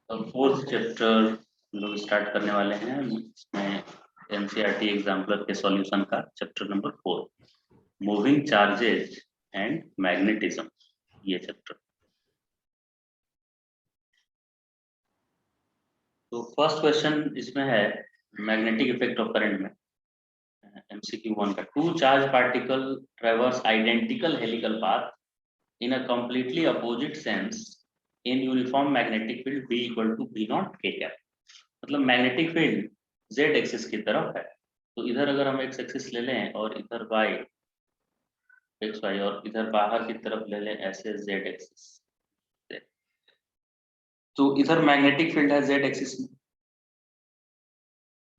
अब fourth chapter हम लोग स्टार्ट करने वाले हैं। इसमें एनसीईआरटी एग्जाम्पलर के सॉल्यूशन का chapter number 4, moving charges and magnetism, ये चैप्टर। तो फर्स्ट क्वेश्चन इसमें है मैग्नेटिक इफेक्ट ऑफ करंट में, एमसीक्यू 1 का। Two charge particle traverse identical helical path in a completely opposite sense in uniform magnetic field B equal to B naught K cap। मतलब magnetic field z axis की तरफ है, तो इधर अगर हम x एक्सिस ले लें और इधर y x y और इधर बाहर की तरफ ले लें ऐसे z एक्सिस, तो इधर मैग्नेटिक फील्ड है z एक्सिस में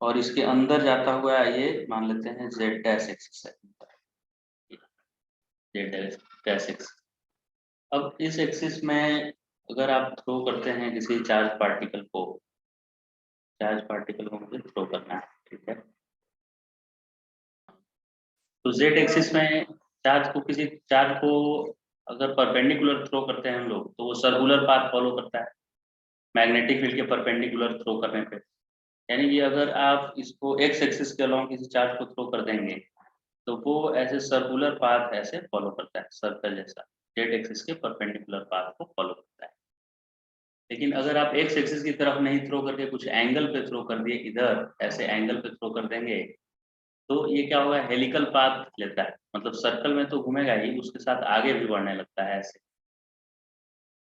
और इसके अंदर जाता हुआ ये मान लेते हैं z डैश एक्सिस है, z डैश एक्सिस। अब इस एक्सिस में अगर आप थ्रो करते हैं किसी चार्ज पार्टिकल को, मुझे थ्रो करना है, ठीक है। तो जेड एक्सिस में किसी चार्ज को अगर परपेंडिकुलर थ्रो करते हैं हम लोग, तो वो सर्कुलर पाथ फॉलो करता है मैग्नेटिक फील्ड के परपेंडिकुलर थ्रो करने पे। यानी कि अगर आप इसको एक्स एक्सिस के अलोंग किसी चार्ज को थ्रो कर देंगे तो वो ऐसे सर्कुलर पाथ ऐसे फॉलो करता है, सर्कल जैसा जेड एक्सिस के परपेंडिकुलर पाथ को फॉलो करता है। लेकिन अगर आप एक्स एक्सिस की तरफ नहीं थ्रो करके कुछ एंगल पे थ्रो कर दिए, इधर ऐसे एंगल पे थ्रो कर देंगे, तो ये क्या होगा, हेलिकल पाथ लेता है। मतलब सर्कल में तो घूमेगा ही, उसके साथ आगे भी बढ़ने लगता है, ऐसे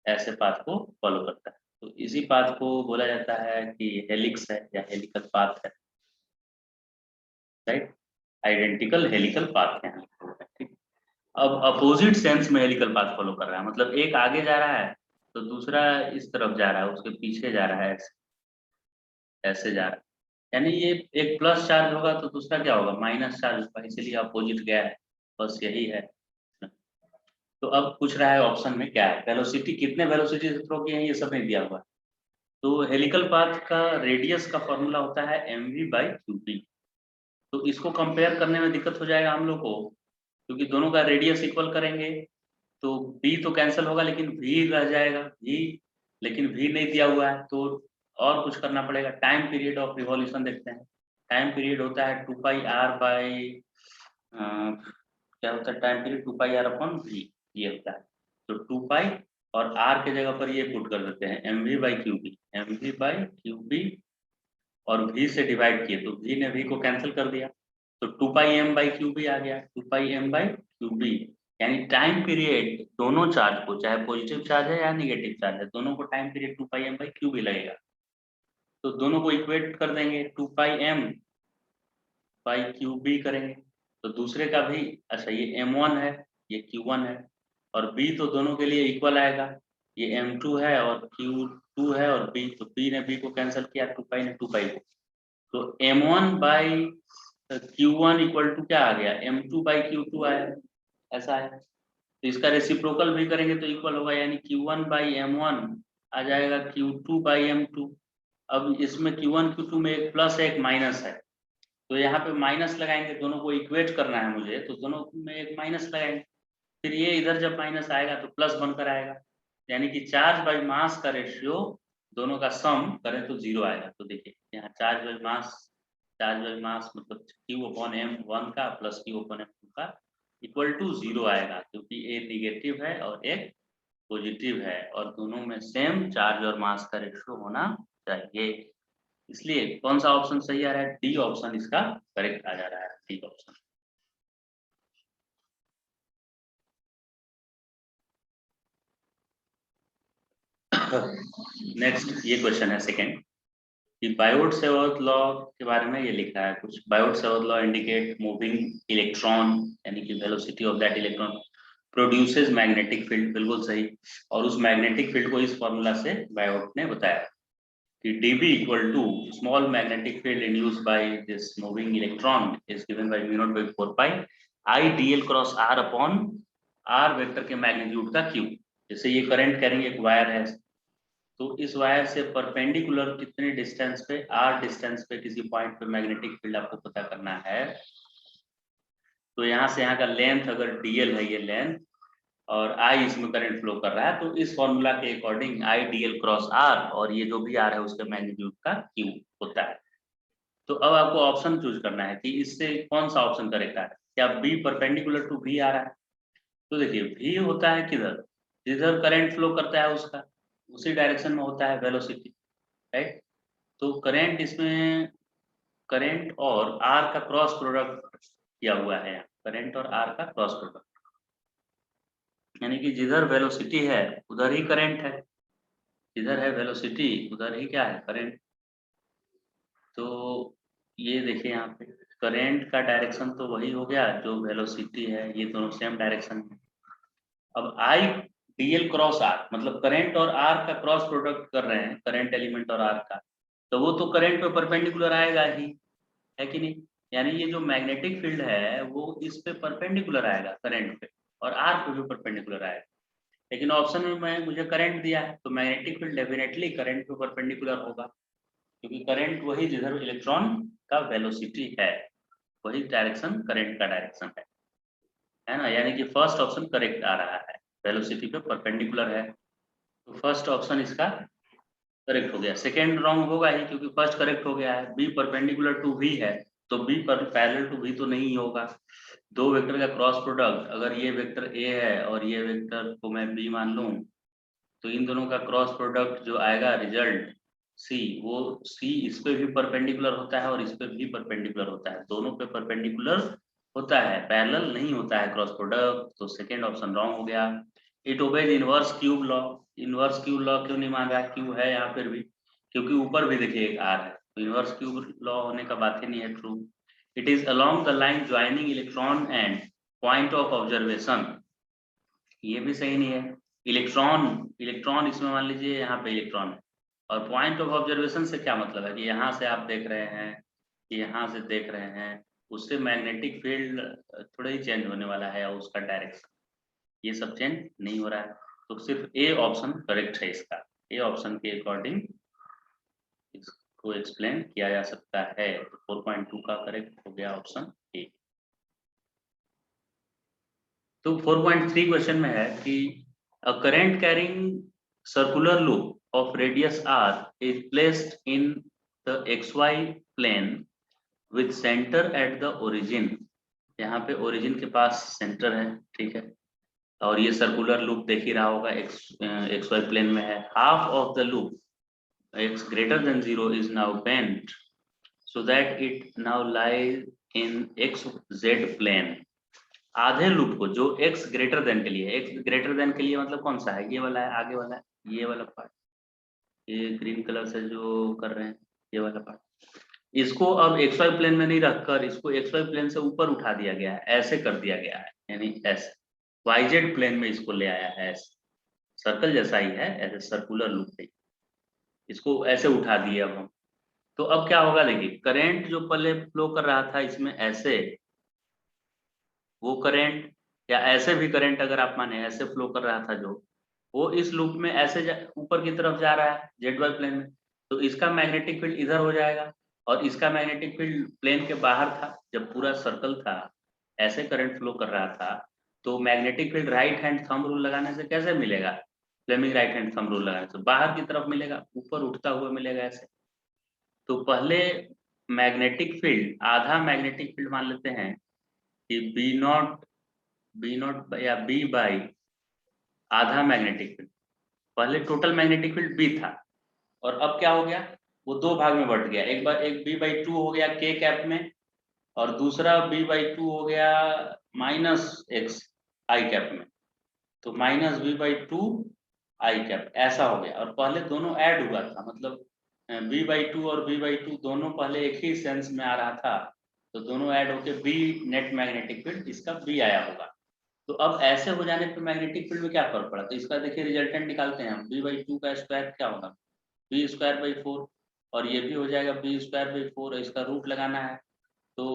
ऐसे पाथ को फॉलो करता है। तो इसी पाथ को बोला जाता है कि हेलिक्स है या हेलिकल पाथ है, राइट। आइडेंटिकल हेलिकल पाथ है, ठीक। अब अपोजिट सेंस में हेलिकल पाथ फॉलो कर रहा है, मतलब एक आगे जा रहा है तो दूसरा इस तरफ जा रहा है, उसके पीछे जा रहा है, ऐसे जा रहा है। यानी ये एक प्लस चार्ज होगा तो दूसरा क्या होगा, माइनस चार्ज होगा, इसीलिए अपोजिट गया है, बस यही है। तो अब पूछ रहा है ऑप्शन में क्या है, वेलोसिटी कितने वेलोसिटी से थ्रो किए हैं ये सब नहीं दिया हुआ है। तो हेलिकल पाथ का रेडियस का फॉर्मूला होता है mv/qb। तो इसको कंपेयर करने में दिक्कत हो जाएगा हम लोग को, क्योंकि दोनों का रेडियस इक्वल करेंगे तो b तो कैंसिल होगा लेकिन v रह जाएगा, v, लेकिन v नहीं दिया हुआ है तो और कुछ करना पड़ेगा। टाइम पीरियड ऑफ रिवॉल्यूशन देखते हैं। टाइम पीरियड होता है 2πr बाई क्या होता है, टाइम पीरियड 2πr/v, ये होता है। तो 2π और r के जगह पर ये पुट कर देते हैं mv/qb, और v से डिवाइड किए तो v ने v को कैंसिल कर दिया, तो 2πm/qb आ गया, 2πm/qb। यानी टाइम पीरियड दोनों चार्ज को, चाहे पॉजिटिव चार्ज है या निगेटिव चार्ज है, दोनों को टाइम पीरियड 2πm/qb लगेगा। तो दोनों को इक्वेट कर देंगे, 2πm/qb करेंगे तो दूसरे का भी, अच्छा ये m1 है, ये q1 है, और b तो दोनों के लिए इक्वल आएगा, ये m2 है और q2 है, और b तो b ने b को कैंसिल किया, 2π ने 2π को, तो m1/q1 इक्वल टू क्या आ गया, m2/q2 आया, ऐसा है। तो इसका रेसिप्रोकल भी करेंगे तो इक्वल होगा, यानी q1/m1 आ जाएगा q2/m2। अब इसमें q1 q2 में एक प्लस है एक माइनस है, तो यहाँ पे माइनस लगाएंगे, दोनों को इक्वेट करना है मुझे, तो दोनों में एक माइनस लगाएंगे, फिर ये इधर जब माइनस आएगा तो प्लस बनकर आएगा। यानी कि चार्ज बाई मास का रेशियो दोनों का सम करें तो 0 आएगा। तो देखिए यहाँ चार्ज बाई मास मतलब q/m1 का प्लस q/m2 का इक्वल टू 0 आएगा, क्योंकि एक निगेटिव है और एक पॉजिटिव है और दोनों में सेम चार्ज और मास का रेशियो होना चाहिए। इसलिए कौन सा ऑप्शन सही आ रहा है, डी ऑप्शन इसका करेक्ट आ जा रहा है, डी ऑप्शन। नेक्स्ट ये क्वेश्चन है सेकंड, कि बायोट सेवर्थ लॉ के बारे में ये लिखा है कुछ। Biot Savart law indicate moving electron, यानी कि velocity of that electron produces magnetic field, बिल्कुल सही। और उस मैग्नेटिक फील्ड को इस फॉर्मूला से बायोट ने बताया कि dB equal to small magnetic field induced by this moving electron is given by μ0/4π I dl cross r upon r vector के मैग्नीट्यूड का q। जैसे ये करंट कैरिंग एक वायर है, तो इस वायर से परपेंडिकुलर कितने डिस्टेंस पे, r डिस्टेंस पे किसी पॉइंट पे मैग्नेटिक फील्ड आपको पता करना है। तो यहाँ से यहाँ का लेंथ अगर dl है, ये लेंथ, और आई इसमें करंट फ्लो कर रहा है, तो इस फॉर्मूला के according I DL cross R और ये जो भी आर है उसके मैग्नीट्यूड का क्यू होता है। तो अब आपको ऑप्शन चूज करना है कि इससे कौन सा ऑप्शन करेक्ट है। क्या बी परपेंडिकुलर टू वी आ रहा है? तो देखिए वी होता है किधर, जिधर करंट फ्लो करता है उसका उसी डायरेक्शन में होता है वेलोसिटी, राइट। तो करंट इसमें करंट और आर का क्रॉस प्रोडक्ट किया हुआ है, करंट और आर का क्रॉस प्रोडक्ट, यानी कि जिधर वेलोसिटी है उधर ही करंट है, जिधर है वेलोसिटी उधर ही क्या है करंट। तो ये देखिए यहाँ पे करंट का डायरेक्शन तो वही हो गया जो वेलोसिटी है, ये दोनों सेम डायरेक्शन है। अब आई डीएल क्रॉस आर मतलब करंट और आर का क्रॉस प्रोडक्ट कर रहे हैं, करंट एलिमेंट और आर का, तो वो तो करंट पे परपेंडिकुलर आएगा ही, है कि नहीं। यानी ये जो मैग्नेटिक फील्ड है वो इस पे परपेंडिकुलर आएगा करंट पे, और आर पे भी परपेंडिकुलर आएगा। लेकिन ऑप्शन में मुझे करंट दिया है, तो मैग्नेटिक फील्ड डेफिनेटली करंट पे परपेंडिकुलर होगा, क्योंकि करंट वही जिधर इलेक्ट्रॉन का वेलोसिटी है वही डायरेक्शन करंट का डायरेक्शन है ना। यानी कि फर्स्ट ऑप्शन करेक्ट आ रहा है, वेलोसिटी पे परपेंडिकुलर है, तो फर्स्ट ऑप्शन इसका करेक्ट हो गया। सेकेंड रॉन्ग होगा ही क्योंकि फर्स्ट करेक्ट हो गया है, बी परपेंडिकुलर टू वी है, तो बी पर पैरेलल टू वी तो नहीं होगा। दो वेक्टर का क्रॉस प्रोडक्ट, अगर ये वेक्टर ए है और ये वेक्टर को मैं बी मान लूं, तो इन दोनों का क्रॉस प्रोडक्ट जो आएगा रिजल्ट सी, वो सी इस पे भी परपेंडिकुलर होता है और इस पे भी परपेंडिकुलर होता है, दोनों पे परपेंडिकुलर होता है, पैरेलल नहीं होता है क्रॉस प्रोडक्ट, तो सेकेंड ऑप्शन रॉन्ग हो गया। It obeys inverse cube law, inverse cube law क्यों नहीं मान रहा है, क्यू है यहाँ पर भी, क्योंकि ऊपर भी देखिए एक आर है, तो इनवर्स क्यूब लॉ होने का बात ही नहीं है, true. It is along the line joining electron and point of observation, ये भी सही नहीं है। इलेक्ट्रॉन इलेक्ट्रॉन इसमें मान लीजिए यहाँ पे इलेक्ट्रॉन है, और पॉइंट ऑफ ऑब्जर्वेशन से क्या मतलब है कि यहाँ से आप देख रहे हैं कि यहाँ से देख रहे हैं, उससे मैग्नेटिक फील्ड थोड़ा ही चेंज होने वाला है और उसका डायरेक्शन ये सब चेंज नहीं हो रहा है, तो सिर्फ ए ऑप्शन करेक्ट है इसका, ए ऑप्शन के अकॉर्डिंग इसको एक्सप्लेन किया जा सकता है। तो 4.2 का करेक्ट हो गया ऑप्शन ए। तो 4.3 क्वेश्चन में है कि a current carrying circular loop of radius r is placed in the xy plane with center at the origin, यहाँ पे origin के पास center है, ठीक है, और ये सर्कुलर लूप देख ही रहा होगा, एक्स वाई प्लेन में है। Half of the loop x greater than 0 is now bent so that it now lies in xz plane। आधे लूप को जो x ग्रेटर देन के लिए, x ग्रेटर देन के लिए मतलब कौन सा है, ये वाला है, आगे वाला है, ये वाला पार्ट, ये ग्रीन कलर से जो कर रहे हैं ये वाला पार्ट, इसको अब एक्स वाई प्लेन में नहीं रखकर इसको एक्स वाई प्लेन से ऊपर उठा दिया गया है, ऐसे कर दिया गया है, यानी ऐसे वाई जेड प्लेन में इसको ले आया है, ऐसे सर्कल जैसा ही है, ऐसे सर्कुलर लूप है, इसको ऐसे उठा दिए अब हम। तो अब क्या होगा देखिए, करेंट जो पहले फ्लो कर रहा था इसमें ऐसे, वो करंट या ऐसे भी करंट अगर आप माने ऐसे फ्लो कर रहा था जो, वो इस लूप में ऐसे ऊपर की तरफ जा रहा है जेड वाई प्लेन में, तो इसका मैग्नेटिक फील्ड इधर हो जाएगा, और इसका मैग्नेटिक फील्ड प्लेन के बाहर था, जब पूरा सर्कल था ऐसे करंट फ्लो कर रहा था, तो magnetic field right hand thumb rule लगाने से कैसे मिलेगा, Fleming right hand thumb rule लगाने से बाहर की तरफ मिलेगा, ऊपर उठता हुआ मिलेगा ऐसे। तो पहले मैग्नेटिक फील्ड, आधा मैग्नेटिक फील्ड मान लेते हैं कि बी नॉट या बी बाई आधा मैग्नेटिक फील्ड, पहले टोटल मैग्नेटिक फील्ड बी था, और अब क्या हो गया, वो दो भाग में बट गया, एक बार एक बी बाई टू हो गया के कैप में, और दूसरा बी बाई टू हो गया माइनस एक्स आई कैप में, तो minus B by two I cap ऐसा हो गया, और पहले दोनों ऐड हुआ था, मतलब बी बाई टू और बी बाई टू दोनों पहले एक ही सेंस में आ रहा था, तो दोनों ऐड होके बी नेट मैग्नेटिक फील्ड इसका बी आया होगा। तो अब ऐसे हो जाने पर मैग्नेटिक फील्ड में क्या फर्क पड़ा, तो इसका देखिए रिजल्टेंट निकालते हैं हम, बी बाई टू का स्क्वायर क्या होगा, बी स्क्वायर बाई फोर, और ये भी हो जाएगा बी स्क्वायर बाई फोर, इसका रूट लगाना है, तो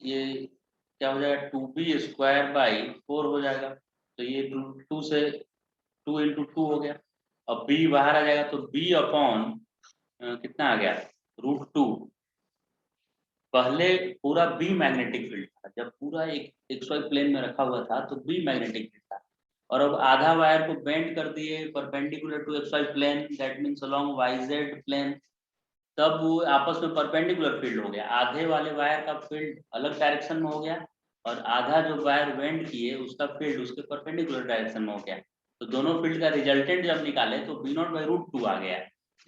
ये क्या हो जाएगा, two B square by four हो जाएगा, तो ये टू से टू इंटू टू हो गया, अब बी बाहर आ जाएगा, तो बी अपॉन कितना आ गया, रूट टू। पहले पूरा बी मैग्नेटिक फील्ड था, जब पूरा एक एक्स वाई प्लेन में रखा हुआ था तो बी मैग्नेटिक फील्ड था, और अब आधा वायर को बेंड कर दिए perpendicular to XY plane, that means along YZ plane, तब वो आपस में परपेंडिकुलर फील्ड हो गया। आधे वाले वायर का फील्ड अलग डायरेक्शन में हो गया और आधा जो वायर बेंड किए उसका फील्ड उसके परपेंडिकुलर डायरेक्शन में हो गया। तो दोनों फील्ड का रिजल्टेंट जब निकाले तो B0/√2 आ गया,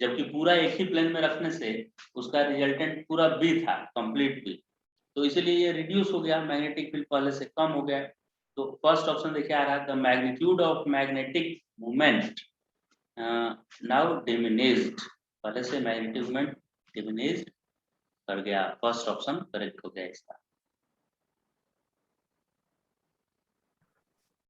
जबकि पूरा एक ही प्लेन में रखने से उसका रिजल्टेंट पूरा B था, कंप्लीट B। तो इसीलिए ये रिड्यूस हो गया, मैग्नेटिक फील्ड पहले से कम हो गया। तो फर्स्ट ऑप्शन देखिए आ रहा है, the magnitude of magnetic movement now diminished, पहले से मैग्नेटिक मूवमेंट डिमिनिश्ड कर गया। फर्स्ट ऑप्शन करेक्ट हो गया इसका।